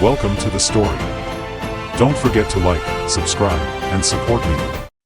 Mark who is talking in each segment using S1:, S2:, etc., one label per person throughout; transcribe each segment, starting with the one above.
S1: Welcome to the story. Don't forget to like, subscribe, and support me.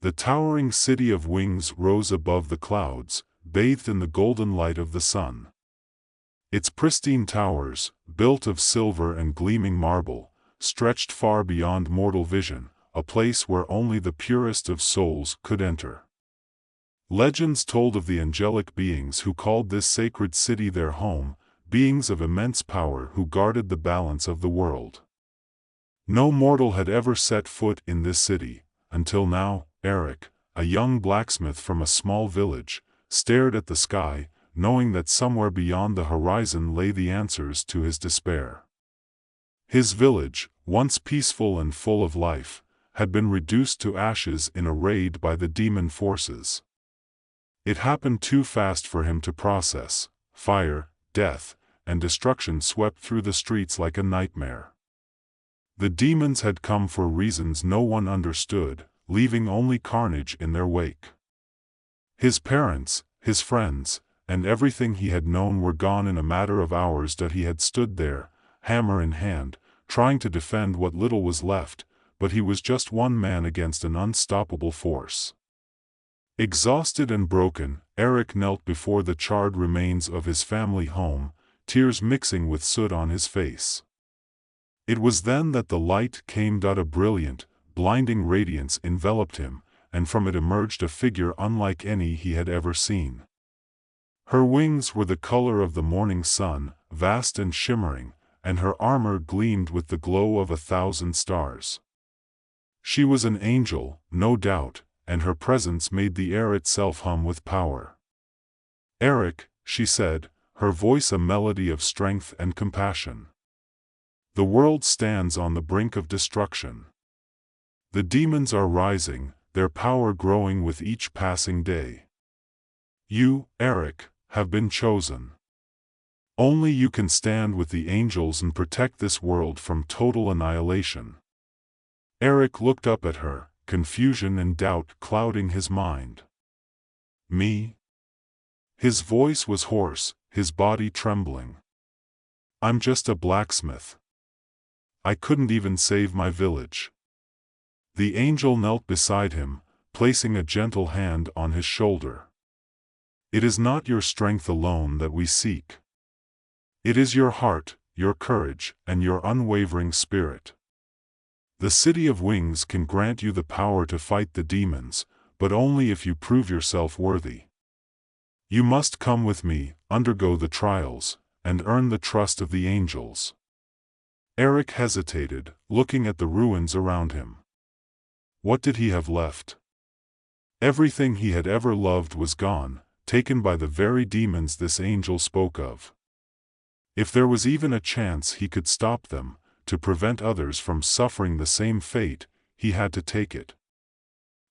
S1: The towering city of wings rose above the clouds, bathed in the golden light of the sun. Its pristine towers, built of silver and gleaming marble, stretched far beyond mortal vision, a place where only the purest of souls could enter. Legends told of the angelic beings who called this sacred city their home, beings of immense power who guarded the balance of the world. No mortal had ever set foot in this city, until now. Eric, a young blacksmith from a small village, stared at the sky, knowing that somewhere beyond the horizon lay the answers to his despair. His village, once peaceful and full of life, had been reduced to ashes in a raid by the demon forces. It happened too fast for him to process. Fire, death, and destruction swept through the streets like a nightmare. The demons had come for reasons no one understood, leaving only carnage in their wake. His parents, his friends, and everything he had known were gone in a matter of hours. That he had stood there, hammer in hand, trying to defend what little was left, but he was just one man against an unstoppable force. Exhausted and broken, Eric knelt before the charred remains of his family home, tears mixing with soot on his face. It was then that the light came. A brilliant, blinding radiance enveloped him, and from it emerged a figure unlike any he had ever seen. Her wings were the color of the morning sun, vast and shimmering, and her armor gleamed with the glow of 1,000 stars. She was an angel, no doubt, and her presence made the air itself hum with power. "Eric," she said, her voice a melody of strength and compassion. "The world stands on the brink of destruction. The demons are rising, their power growing with each passing day. You, Eric, have been chosen. Only you can stand with the angels and protect this world from total annihilation." Eric looked up at her, confusion and doubt clouding his mind. "Me?" His voice was hoarse, his body trembling. "I'm just a blacksmith. I couldn't even save my village." The angel knelt beside him, placing a gentle hand on his shoulder. "It is not your strength alone that we seek. It is your heart, your courage, and your unwavering spirit. The City of Wings can grant you the power to fight the demons, but only if you prove yourself worthy. You must come with me, undergo the trials, and earn the trust of the angels." Eric hesitated, looking at the ruins around him. What did he have left? Everything he had ever loved was gone, taken by the very demons this angel spoke of. If there was even a chance he could stop them, to prevent others from suffering the same fate, he had to take it.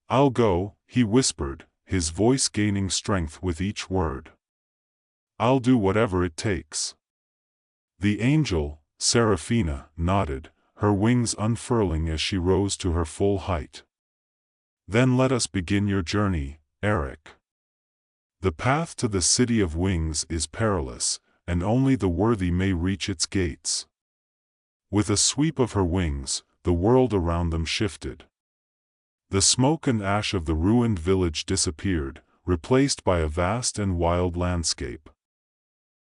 S1: "I'll go," he whispered, his voice gaining strength with each word. "I'll do whatever it takes." The angel, Seraphina, nodded, her wings unfurling as she rose to her full height. "Then let us begin your journey, Eric. The path to the City of Wings is perilous, and only the worthy may reach its gates." With a sweep of her wings, the world around them shifted. The smoke and ash of the ruined village disappeared, replaced by a vast and wild landscape.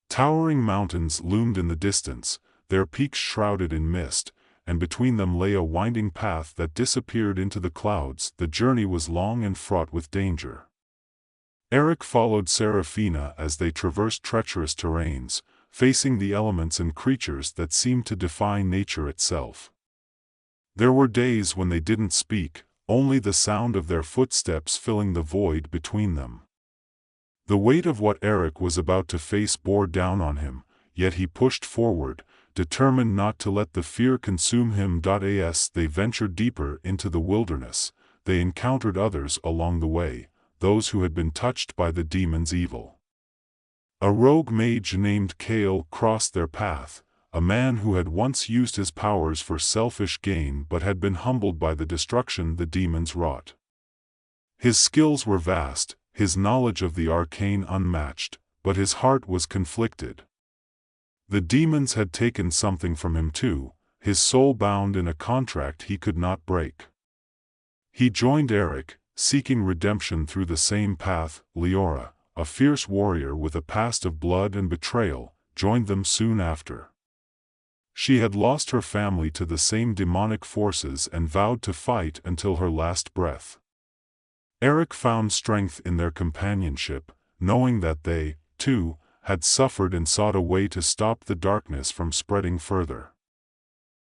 S1: Towering mountains loomed in the distance, their peaks shrouded in mist, and between them lay a winding path that disappeared into the clouds. The journey was long and fraught with danger. Eric followed Seraphina as they traversed treacherous terrains, facing the elements and creatures that seemed to defy nature itself. There were days when they didn't speak, only the sound of their footsteps filling the void between them. The weight of what Eric was about to face bore down on him, yet he pushed forward, determined not to let the fear consume him. As they ventured deeper into the wilderness, they encountered others along the way, those who had been touched by the demon's evil. A rogue mage named Kale crossed their path, a man who had once used his powers for selfish gain but had been humbled by the destruction the demons wrought. His skills were vast, his knowledge of the arcane unmatched, but his heart was conflicted. The demons had taken something from him too, his soul bound in a contract he could not break. He joined Eric, seeking redemption through the same path. Leora, a fierce warrior with a past of blood and betrayal, joined them soon after. She had lost her family to the same demonic forces and vowed to fight until her last breath. Eric found strength in their companionship, knowing that they, too, had suffered and sought a way to stop the darkness from spreading further.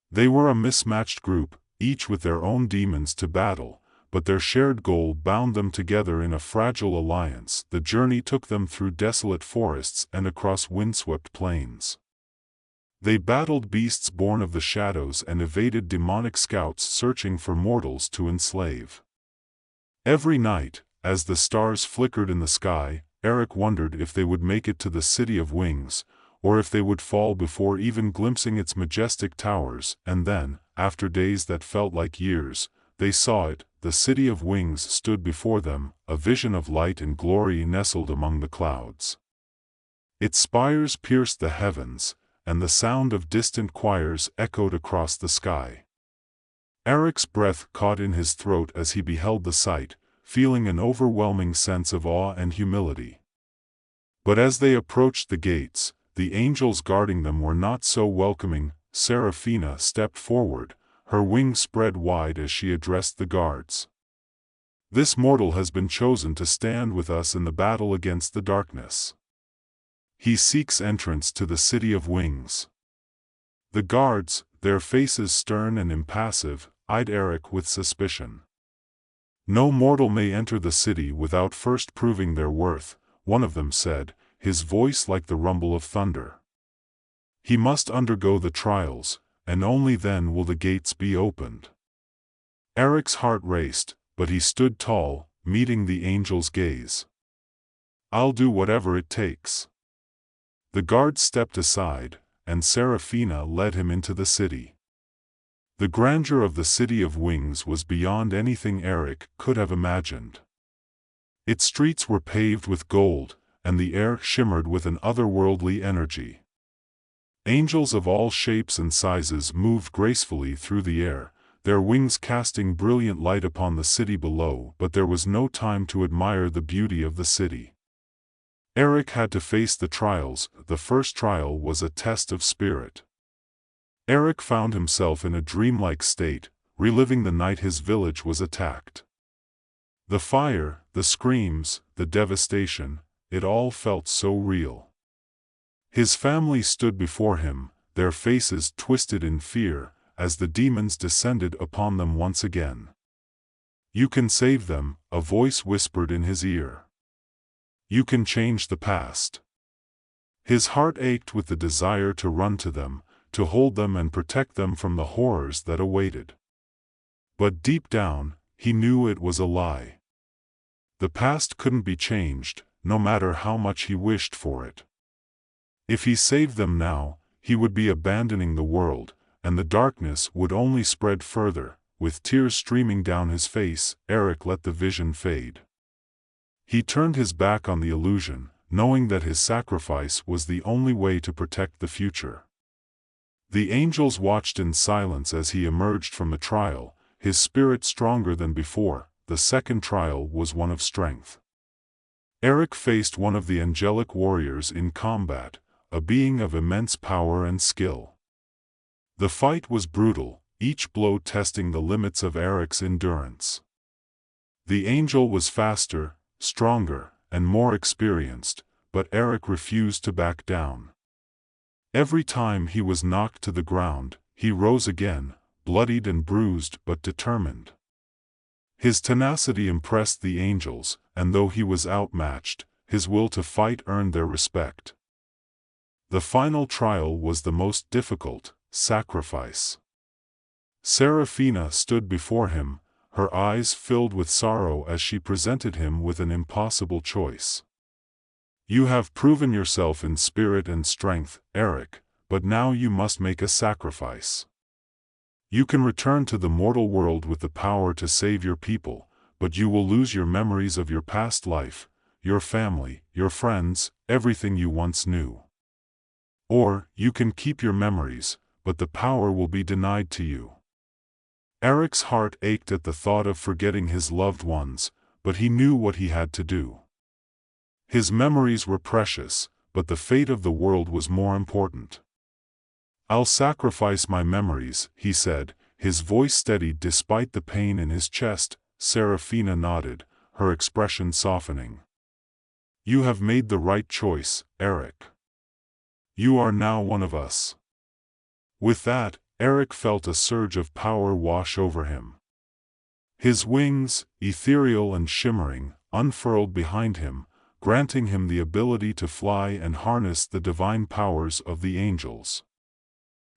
S1: They were a mismatched group, each with their own demons to battle, but their shared goal bound them together in a fragile alliance. The journey took them through desolate forests and across windswept plains. They battled beasts born of the shadows and evaded demonic scouts searching for mortals to enslave. Every night, as the stars flickered in the sky, Eric wondered if they would make it to the City of Wings, or if they would fall before even glimpsing its majestic towers. And then, after days that felt like years, they saw it. The City of Wings stood before them, a vision of light and glory nestled among the clouds. Its spires pierced the heavens, and the sound of distant choirs echoed across the sky. Eric's breath caught in his throat as he beheld the sight, feeling an overwhelming sense of awe and humility. But as they approached the gates, the angels guarding them were not so welcoming. Seraphina stepped forward, her wings spread wide as she addressed the guards. "This mortal has been chosen to stand with us in the battle against the darkness. He seeks entrance to the City of Wings." The guards, their faces stern and impassive, eyed Eric with suspicion. "No mortal may enter the city without first proving their worth," one of them said, his voice like the rumble of thunder. "He must undergo the trials, and only then will the gates be opened." Eric's heart raced, but he stood tall, meeting the angel's gaze. "I'll do whatever it takes." The guard stepped aside, and Seraphina led him into the city. The grandeur of the City of Wings was beyond anything Eric could have imagined. Its streets were paved with gold, and the air shimmered with an otherworldly energy. Angels of all shapes and sizes moved gracefully through the air, their wings casting brilliant light upon the city below. But there was no time to admire the beauty of the city. Eric had to face the trials. The first trial was a test of spirit. Eric found himself in a dreamlike state, reliving the night his village was attacked. The fire, the screams, the devastation, it all felt so real. His family stood before him, their faces twisted in fear, as the demons descended upon them once again. "You can save them," a voice whispered in his ear. "You can change the past." His heart ached with the desire to run to them, to hold them and protect them from the horrors that awaited. But deep down, he knew it was a lie. The past couldn't be changed, no matter how much he wished for it. If he saved them now, he would be abandoning the world, and the darkness would only spread further. With tears streaming down his face, Eric let the vision fade. He turned his back on the illusion, knowing that his sacrifice was the only way to protect the future. The angels watched in silence as he emerged from the trial, his spirit stronger than before. The second trial was one of strength. Eric faced one of the angelic warriors in combat, a being of immense power and skill. The fight was brutal, each blow testing the limits of Eric's endurance. The angel was faster, stronger, and more experienced, but Eric refused to back down. Every time he was knocked to the ground, he rose again, bloodied and bruised but determined. His tenacity impressed the angels, and though he was outmatched, his will to fight earned their respect. The final trial was the most difficult: sacrifice. Seraphina stood before him, her eyes filled with sorrow as she presented him with an impossible choice. "You have proven yourself in spirit and strength, Eric, but now you must make a sacrifice. You can return to the mortal world with the power to save your people, but you will lose your memories of your past life, your family, your friends, everything you once knew. Or, you can keep your memories, but the power will be denied to you. Eric's heart ached at the thought of forgetting his loved ones, but he knew what he had to do. His memories were precious, but the fate of the world was more important. "I'll sacrifice my memories," he said, his voice steadied despite the pain in his chest. Seraphina nodded, her expression softening. "You have made the right choice, Eric. You are now one of us." With that, Eric felt a surge of power wash over him. His wings, ethereal and shimmering, unfurled behind him, granting him the ability to fly and harness the divine powers of the angels.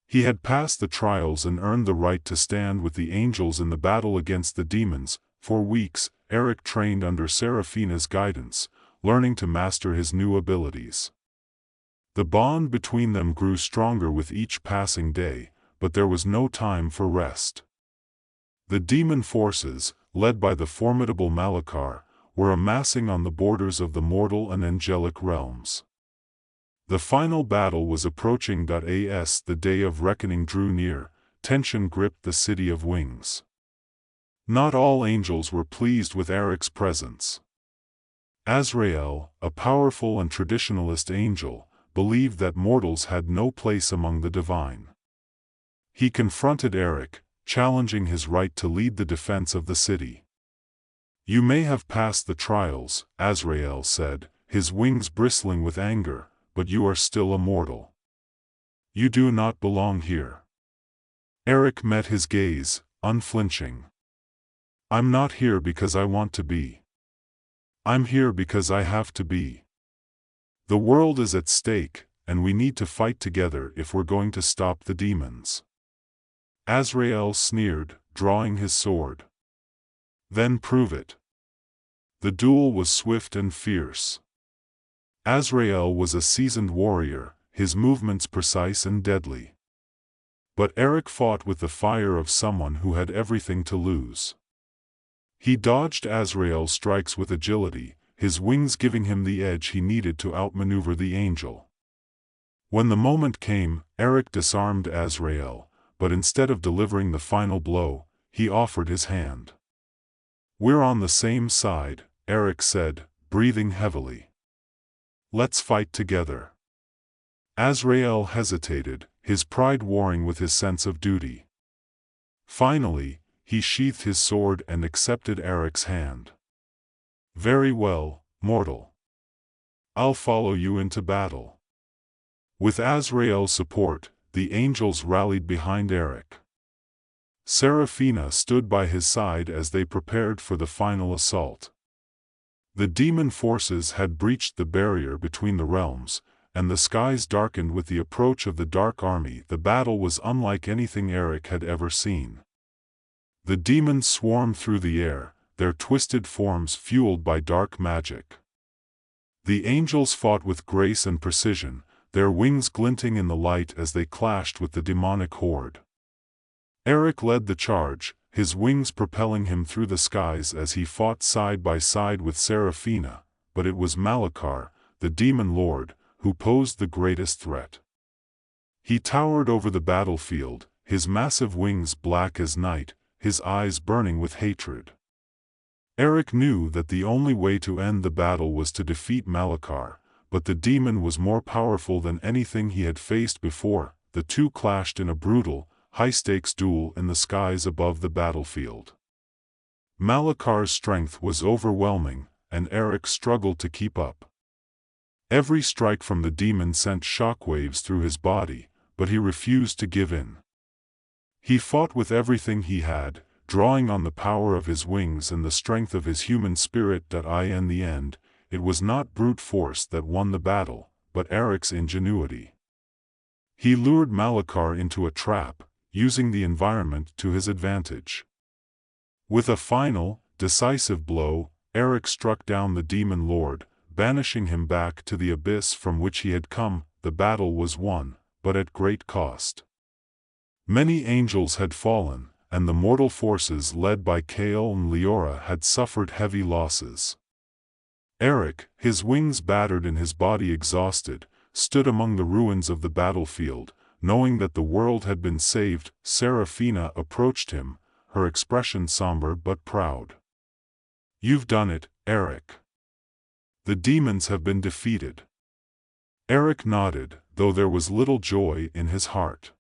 S1: He had passed the trials and earned the right to stand with the angels in the battle against the demons. For weeks, Eric trained under Seraphina's guidance, learning to master his new abilities. The bond between them grew stronger with each passing day, but there was no time for rest. The demon forces, led by the formidable Malakar, were amassing on the borders of the mortal and angelic realms. The final battle was approaching. As the day of reckoning drew near, tension gripped the city of wings. Not all angels were pleased with Eric's presence. Azrael, a powerful and traditionalist angel, believed that mortals had no place among the divine. He confronted Eric, challenging his right to lead the defense of the city. "You may have passed the trials," Azrael said, his wings bristling with anger, "but you are still a mortal. You do not belong here." Eric met his gaze, unflinching. "I'm not here because I want to be. I'm here because I have to be. The world is at stake, and we need to fight together if we're going to stop the demons." Azrael sneered, drawing his sword. "Then prove it." The duel was swift and fierce. Azrael was a seasoned warrior, his movements precise and deadly. But Eric fought with the fire of someone who had everything to lose. He dodged Azrael's strikes with agility, his wings giving him the edge he needed to outmaneuver the angel. When the moment came, Eric disarmed Azrael, but instead of delivering the final blow, he offered his hand. "We're on the same side," Eric said, breathing heavily. "Let's fight together." Azrael hesitated, his pride warring with his sense of duty. Finally, he sheathed his sword and accepted Eric's hand. "Very well, mortal. I'll follow you into battle." With Azrael's support, the angels rallied behind Eric. Seraphina stood by his side as they prepared for the final assault. The demon forces had breached the barrier between the realms, and the skies darkened with the approach of the Dark Army. The battle was unlike anything Eric had ever seen. The demons swarmed through the air, their twisted forms fueled by dark magic. The angels fought with grace and precision, their wings glinting in the light as they clashed with the demonic horde. Eric led the charge, his wings propelling him through the skies as he fought side by side with Seraphina, but it was Malakar, the demon lord, who posed the greatest threat. He towered over the battlefield, his massive wings black as night, his eyes burning with hatred. Eric knew that the only way to end the battle was to defeat Malakar, but the demon was more powerful than anything he had faced before. The two clashed in a brutal, high-stakes duel in the skies above the battlefield. Malakar's strength was overwhelming, and Eric struggled to keep up. Every strike from the demon sent shockwaves through his body, but he refused to give in. He fought with everything he had, drawing on the power of his wings and the strength of his human spirit. In the end, it was not brute force that won the battle, but Eric's ingenuity. He lured Malakar into a trap, using the environment to his advantage. With a final, decisive blow, Eric struck down the demon lord, banishing him back to the abyss from which he had come. The battle was won, but at great cost. Many angels had fallen, and the mortal forces led by Kael and Leora had suffered heavy losses. Eric, his wings battered and his body exhausted, stood among the ruins of the battlefield, knowing that the world had been saved. Seraphina approached him, her expression somber but proud. "You've done it, Eric. The demons have been defeated." Eric nodded, though there was little joy in his heart.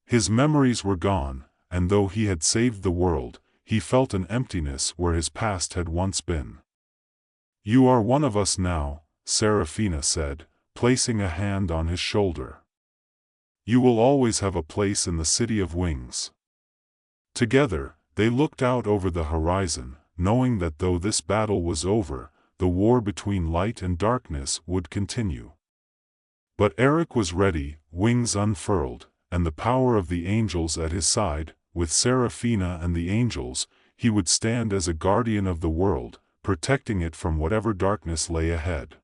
S1: His memories were gone, and though he had saved the world, he felt an emptiness where his past had once been. "You are one of us now," Seraphina said, placing a hand on his shoulder. "You will always have a place in the City of Wings." Together, they looked out over the horizon, knowing that though this battle was over, the war between light and darkness would continue. But Eric was ready, wings unfurled, and the power of the angels at his side. With Seraphina and the angels, he would stand as a guardian of the world, protecting it from whatever darkness lay ahead.